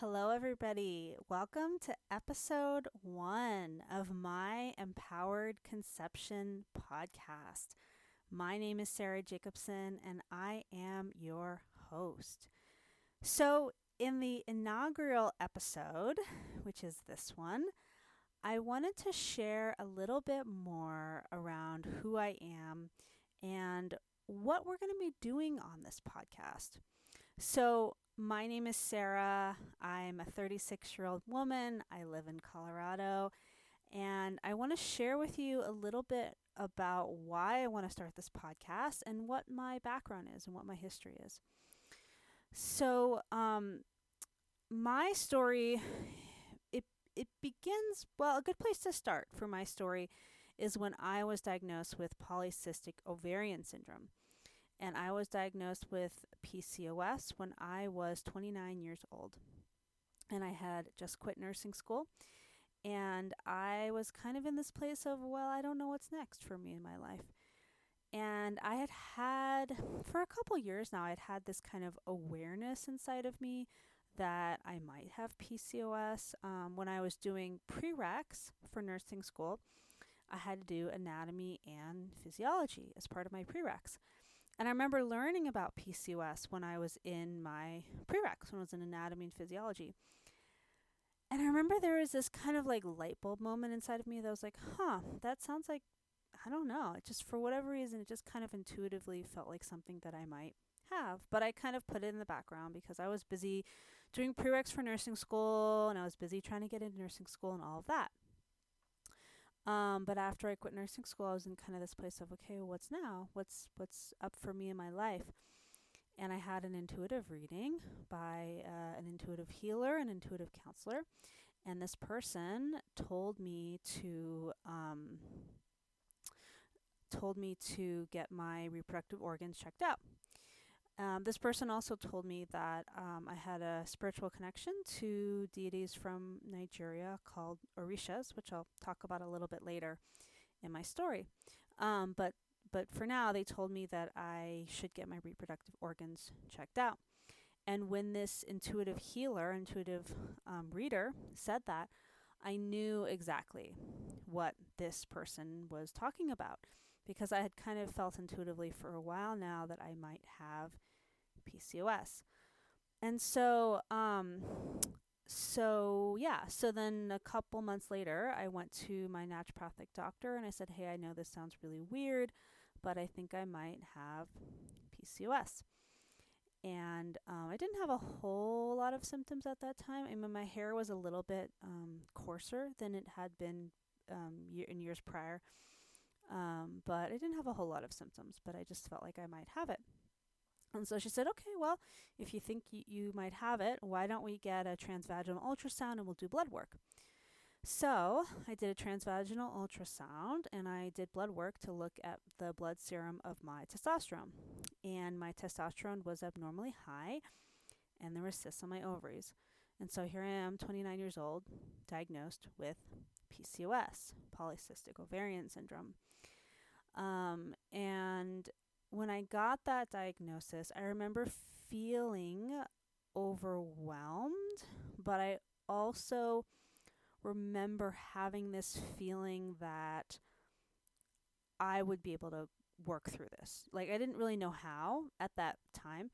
Hello, everybody. Welcome to episode 1 of my Empowered Conception podcast. My name is Sara Jacobsen, and I am your host. So, in the inaugural episode, which is this one, I wanted to share a little bit more around who I am and what we're going to be doing on this podcast. So, my name is Sara. I'm a 36-year-old woman. I live in Colorado, and I want to share with you a little bit about why I want to start this podcast and what my background is and what my history is. So, my story, it begins, well, a good place to start for my story is when I was diagnosed with polycystic ovarian syndrome. And I was diagnosed with PCOS when I was 29 years old. And I had just quit nursing school. And I was kind of in this place of, well, I don't know what's next for me in my life. And I had, for a couple years now, I'd had this kind of awareness inside of me that I might have PCOS. When I was doing prereqs for nursing school, I had to do anatomy and physiology as part of my prereqs. And I remember learning about PCOS when I was in my prereqs, when I was in anatomy and physiology. And I remember there was this kind of like light bulb moment inside of me that was like, that sounds like, I don't know. It just, for whatever reason, it just kind of intuitively felt like something that I might have. But I kind of put it in the background because I was busy doing prereqs for nursing school, and I was busy trying to get into nursing school and all of that. But after I quit nursing school, I was in kind of this place of, okay, what's now? What's up for me in my life? And I had an intuitive reading by an intuitive healer, an intuitive counselor, and this person told me to get my reproductive organs checked out. This person also told me that I had a spiritual connection to deities from Nigeria called Orishas, which I'll talk about a little bit later in my story. But for now, they told me that I should get my reproductive organs checked out. And when this intuitive healer, intuitive reader said that, I knew exactly what this person was talking about, because I had kind of felt intuitively for a while now that I might have PCOS. And so then a couple months later, I went to my naturopathic doctor and I said, hey, I know this sounds really weird, but I think I might have PCOS. And I didn't have a whole lot of symptoms at that time. I mean, my hair was a little bit coarser than it had been in years prior. But I didn't have a whole lot of symptoms, but I just felt like I might have it. And so she said, okay, well, if you think you might have it, why don't we get a trans-vaginal ultrasound and we'll do blood work? So I did a trans-vaginal ultrasound and I did blood work to look at the blood serum of my testosterone. And my testosterone was abnormally high and there were cysts on my ovaries. And so here I am, 29 years old, diagnosed with PCOS, polycystic ovarian syndrome. And when I got that diagnosis, I remember feeling overwhelmed, but I also remember having this feeling that I would be able to work through this. Like, I didn't really know how at that time,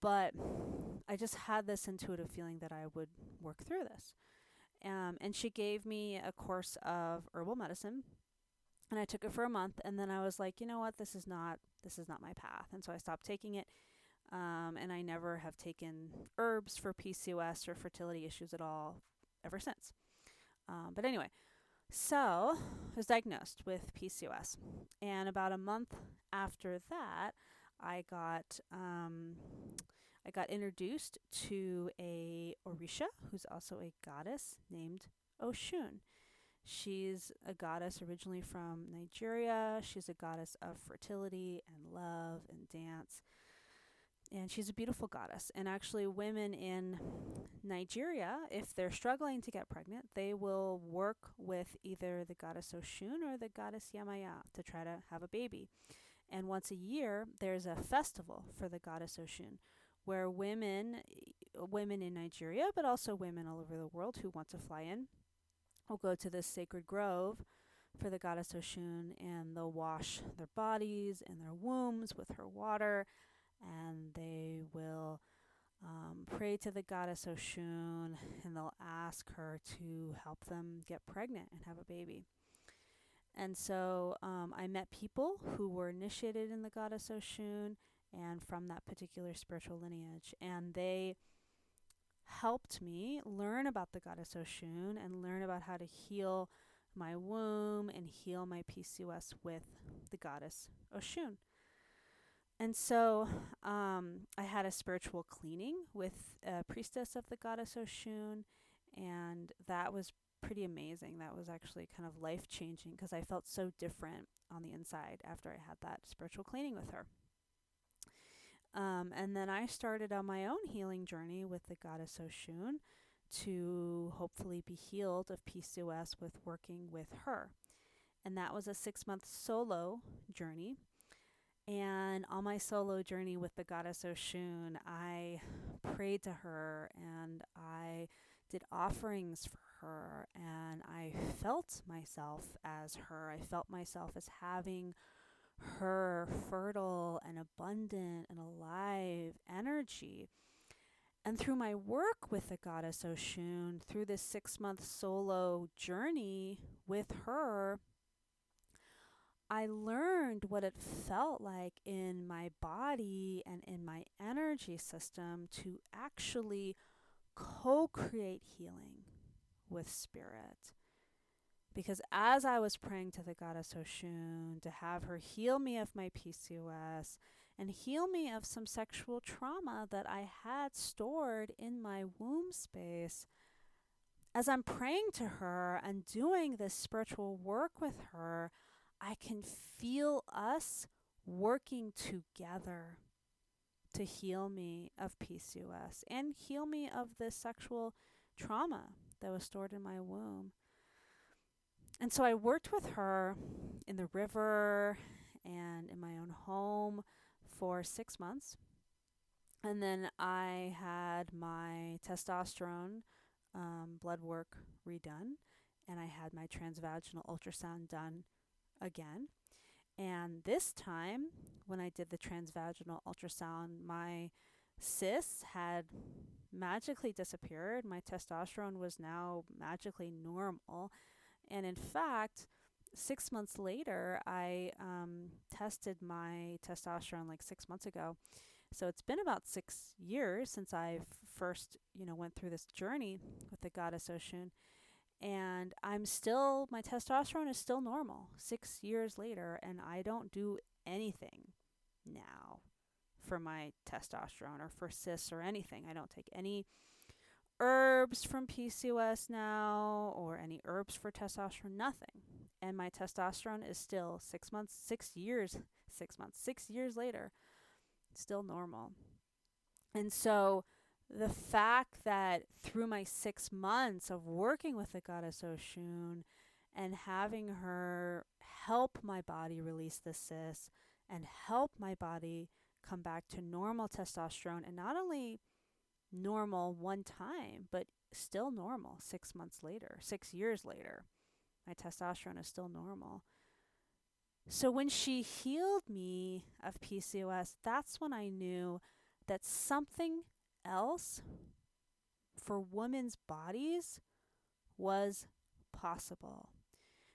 but I just had this intuitive feeling that I would work through this. And she gave me a course of herbal medicine, and I took it for a month, and then I was like, you know what, this is not my path. And so I stopped taking it, and I never have taken herbs for PCOS or fertility issues at all ever since. But anyway, so I was diagnosed with PCOS, and about a month after that, I got introduced to a Orisha, who's also a goddess named Oshun. She's a goddess originally from Nigeria. She's a goddess of fertility and love and dance. And she's a beautiful goddess. And actually, women in Nigeria, if they're struggling to get pregnant, they will work with either the Goddess Oshun or the Goddess Yamaya to try to have a baby. And once a year, there's a festival for the Goddess Oshun where women in Nigeria, but also women all over the world who want to fly in, will go to this sacred grove for the Goddess Oshun, and they'll wash their bodies and their wombs with her water, and they will pray to the Goddess Oshun, and they'll ask her to help them get pregnant and have a baby. And so I met people who were initiated in the Goddess Oshun and from that particular spiritual lineage, and they helped me learn about the Goddess Oshun and learn about how to heal my womb and heal my PCOS with the Goddess Oshun. And so I had a spiritual cleaning with a priestess of the Goddess Oshun, and that was pretty amazing. That was actually kind of life-changing because I felt so different on the inside after I had that spiritual cleaning with her. And then I started on my own healing journey with the Goddess Oshun to hopefully be healed of PCOS with working with her. And that was a 6-month solo journey. And on my solo journey with the Goddess Oshun, I prayed to her and I did offerings for her, and I felt myself as her. I felt myself as having her fertile and abundant and alive energy. And through my work with the Goddess Oshun, through this 6-month solo journey with her, I learned what it felt like in my body and in my energy system to actually co-create healing with spirit. Because as I was praying to the Goddess Oshun to have her heal me of my PCOS and heal me of some sexual trauma that I had stored in my womb space, as I'm praying to her and doing this spiritual work with her, I can feel us working together to heal me of PCOS and heal me of this sexual trauma that was stored in my womb. And so I worked with her in the river and in my own home for 6 months. And then I had my testosterone blood work redone, and I had my trans-vaginal ultrasound done again. And this time, when I did the trans-vaginal ultrasound, my cysts had magically disappeared. My testosterone was now magically normal. And in fact, 6 months later, I tested my testosterone like 6 months ago. So it's been about 6 years since I've first, went through this journey with the Goddess Oshun. And my testosterone is still normal 6 years later, and I don't do anything now for my testosterone or for cysts or anything. I don't take any herbs from PCOS now or any herbs for testosterone, nothing. And my testosterone is still 6 years later, still normal. And so the fact that through my 6 months of working with the Goddess Oshun and having her help my body release the cysts and help my body come back to normal testosterone, and not only normal one time, but still normal 6 years later, my testosterone is still normal. So when she healed me of PCOS, that's when I knew that something else for women's bodies was possible.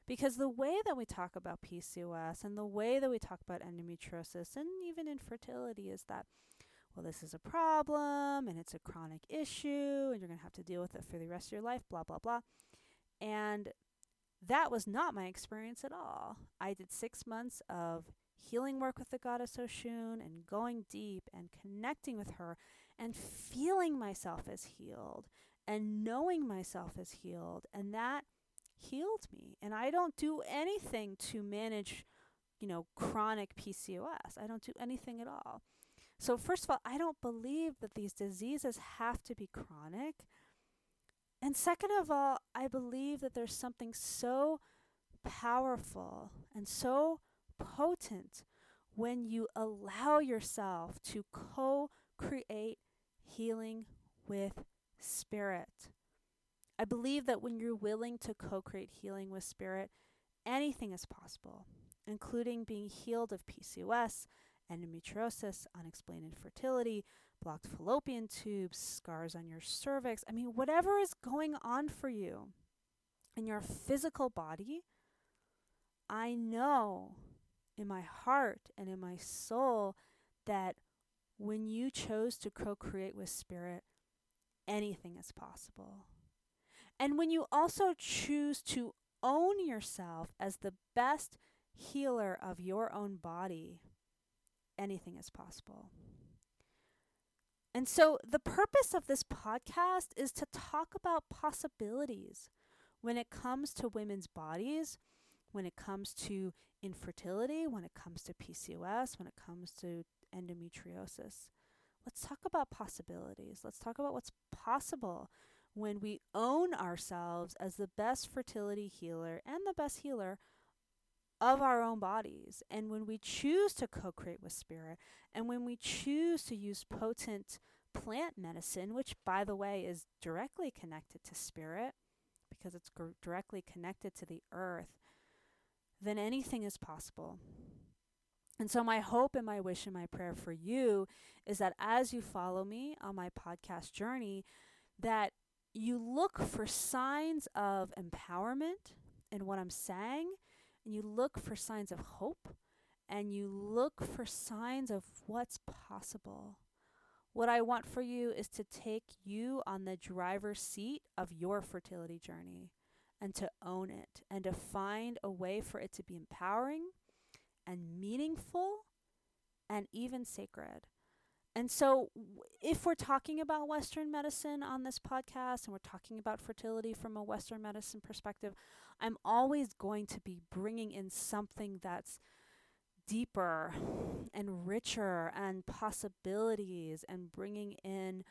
Because the way that we talk about PCOS and the way that we talk about endometriosis and even infertility is that, well, this is a problem and it's a chronic issue and you're going to have to deal with it for the rest of your life, blah, blah, blah. And that was not my experience at all. I did 6 months of healing work with the Goddess Oshun and going deep and connecting with her and feeling myself as healed and knowing myself as healed. And that healed me. And I don't do anything to manage, chronic PCOS. I don't do anything at all. So first of all, I don't believe that these diseases have to be chronic. And second of all, I believe that there's something so powerful and so potent when you allow yourself to co-create healing with spirit. I believe that when you're willing to co-create healing with spirit, anything is possible, including being healed of PCOS, endometriosis, unexplained infertility, blocked fallopian tubes, scars on your cervix. I mean, whatever is going on for you in your physical body, I know in my heart and in my soul that when you chose to co-create with spirit, anything is possible. And when you also choose to own yourself as the best healer of your own body, anything is possible. And so the purpose of this podcast is to talk about possibilities when it comes to women's bodies, when it comes to infertility, when it comes to PCOS, when it comes to endometriosis. Let's talk about possibilities. Let's talk about what's possible when we own ourselves as the best fertility healer and the best healer of our own bodies. And when we choose to co-create with spirit, and when we choose to use potent plant medicine, which, by the way, is directly connected to spirit because it's directly connected to the earth, then anything is possible. And so my hope and my wish and my prayer for you is that as you follow me on my podcast journey, that you look for signs of empowerment in what I'm saying, and you look for signs of hope, and you look for signs of what's possible. What I want for you is to take you on the driver's seat of your fertility journey and to own it and to find a way for it to be empowering and meaningful and even sacred. And so if we're talking about Western medicine on this podcast and we're talking about fertility from a Western medicine perspective, I'm always going to be bringing in something that's deeper and richer and possibilities and bringing in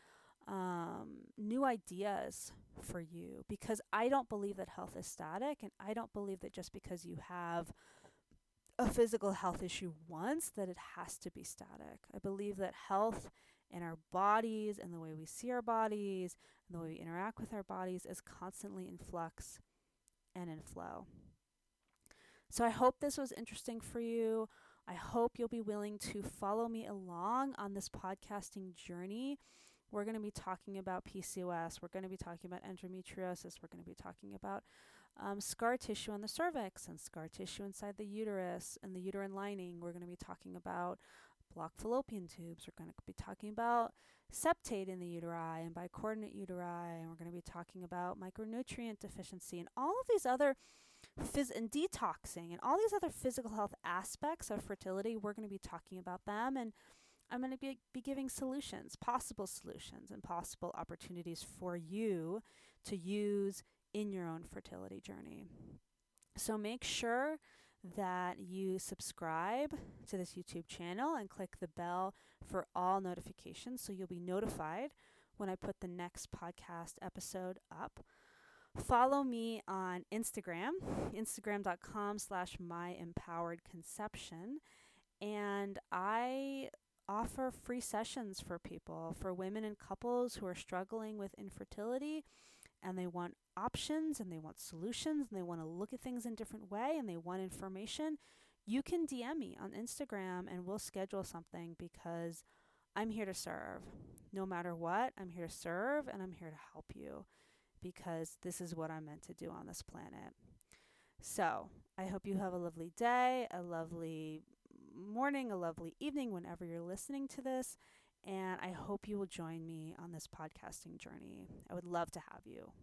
new ideas for you, because I don't believe that health is static, and I don't believe that just because you have a physical health issue once that it has to be static. I believe that health in our bodies and the way we see our bodies and the way we interact with our bodies is constantly in flux and in flow. So I hope this was interesting for you. I hope you'll be willing to follow me along on this podcasting journey. We're going to be talking about PCOS. We're going to be talking about endometriosis. We're going to be talking about scar tissue on the cervix and scar tissue inside the uterus and the uterine lining. We're going to be talking about blocked fallopian tubes. We're going to be talking about septate in the uteri and bicoordinate uteri. And we're going to be talking about micronutrient deficiency and all of these other and detoxing and all these other physical health aspects of fertility. We're going to be talking about them, and I'm going to be giving solutions, possible solutions and possible opportunities for you to use in your own fertility journey. So make sure that you subscribe to this YouTube channel and click the bell for all notifications so you'll be notified when I put the next podcast episode up. Follow me on Instagram, instagram.com/myempoweredconception. And I offer free sessions for people, for women and couples who are struggling with infertility and they want options and they want solutions and they want to look at things in a different way and they want information. You can DM me on Instagram and we'll schedule something, because I'm here to serve. No matter what, I'm here to serve and I'm here to help you, because this is what I'm meant to do on this planet. So I hope you have a lovely day, a lovely morning, a lovely evening, whenever you're listening to this. And I hope you will join me on this podcasting journey. I would love to have you.